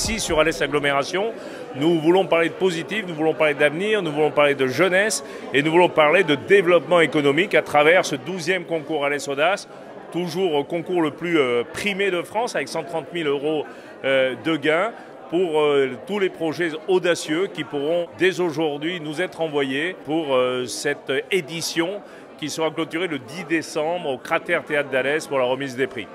ici sur Alès Agglomération, nous voulons parler de positif, nous voulons parler d'avenir, nous voulons parler de jeunesse et nous voulons parler de développement économique à travers ce 12e concours Alès Audace, toujours concours le plus primé de France avec 130 000 € de gains pour tous les projets audacieux qui pourront dès aujourd'hui nous être envoyés pour cette édition qui sera clôturée le 10 décembre au Cratère Théâtre d'Alès pour la remise des prix.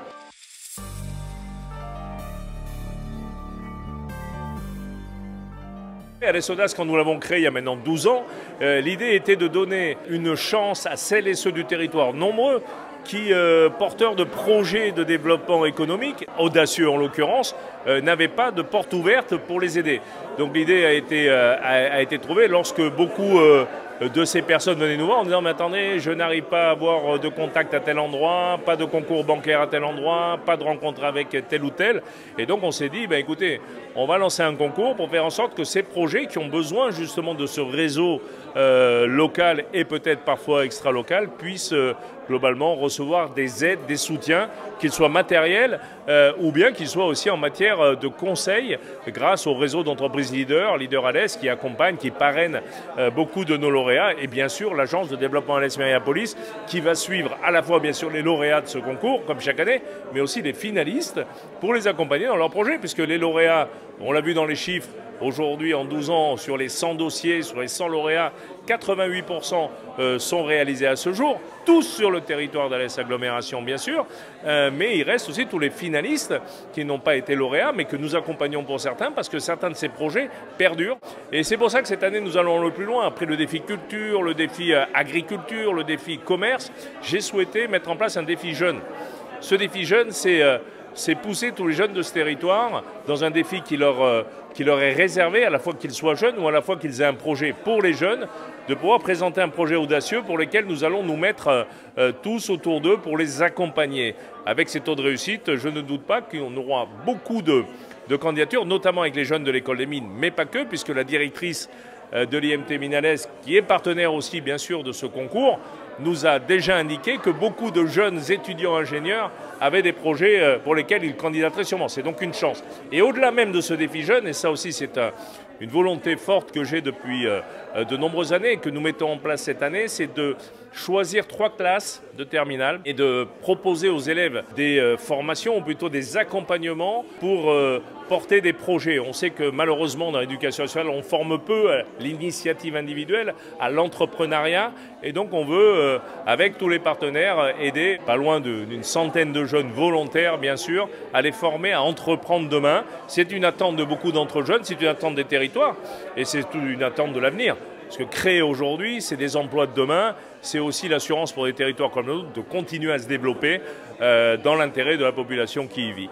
Alès Audace, quand nous l'avons créé il y a maintenant 12 ans, l'idée était de donner une chance à celles et ceux du territoire nombreux qui, porteurs de projets de développement économique, audacieux en l'occurrence, n'avaient pas de porte ouverte pour les aider. Donc l'idée a été trouvée lorsque beaucoup de ces personnes venaient nous voir en disant « mais attendez, je n'arrive pas à avoir de contact à tel endroit, pas de concours bancaire à tel endroit, pas de rencontre avec tel ou tel ». Et donc on s'est dit « écoutez, on va lancer un concours pour faire en sorte que ces projets qui ont besoin justement de ce réseau local et peut-être parfois extra-local puissent globalement recevoir des aides, des soutiens, qu'ils soient matériels ou bien qu'ils soient aussi en matière de conseil grâce au réseau d'entreprises Leader Alès qui accompagne, qui parraine beaucoup de nos lauréats et bien sûr l'agence de développement Alès Mériapolis qui va suivre à la fois bien sûr les lauréats de ce concours comme chaque année mais aussi les finalistes pour les accompagner dans leurs projets puisque les lauréats, on l'a vu dans les chiffres, aujourd'hui, en 12 ans, sur les 100 dossiers, sur les 100 lauréats, 88% sont réalisés à ce jour, tous sur le territoire d'Alès Agglomération, bien sûr, mais il reste aussi tous les finalistes qui n'ont pas été lauréats, mais que nous accompagnons pour certains, parce que certains de ces projets perdurent. Et c'est pour ça que cette année, nous allons le plus loin. Après le défi culture, le défi agriculture, le défi commerce, j'ai souhaité mettre en place un défi jeune. Ce défi jeune, c'est pousser tous les jeunes de ce territoire dans un défi qui leur est réservé, à la fois qu'ils soient jeunes ou à la fois qu'ils aient un projet pour les jeunes, de pouvoir présenter un projet audacieux pour lequel nous allons nous mettre tous autour d'eux pour les accompagner. Avec ces taux de réussite, je ne doute pas qu'on aura beaucoup de candidatures, notamment avec les jeunes de l'école des mines, mais pas que, puisque la directrice de l'IMT Mines Alès, qui est partenaire aussi bien sûr de ce concours, nous a déjà indiqué que beaucoup de jeunes étudiants ingénieurs avaient des projets pour lesquels ils candidateraient sûrement. C'est donc une chance. Et au-delà même de ce défi jeune, et ça aussi c'est une volonté forte que j'ai depuis de nombreuses années et que nous mettons en place cette année, c'est de choisir 3 classes de terminale et de proposer aux élèves des formations ou plutôt des accompagnements pour porter des projets. On sait que malheureusement dans l'éducation nationale on forme peu à l'initiative individuelle, à l'entrepreneuriat et donc on veut avec tous les partenaires aider pas loin d'une centaine de jeunes volontaires bien sûr à les former à entreprendre demain. C'est une attente de beaucoup d'entre jeunes, c'est une attente des territoires et c'est une attente de l'avenir. Parce que créer aujourd'hui, c'est des emplois de demain, c'est aussi l'assurance pour des territoires comme le nôtre de continuer à se développer dans l'intérêt de la population qui y vit.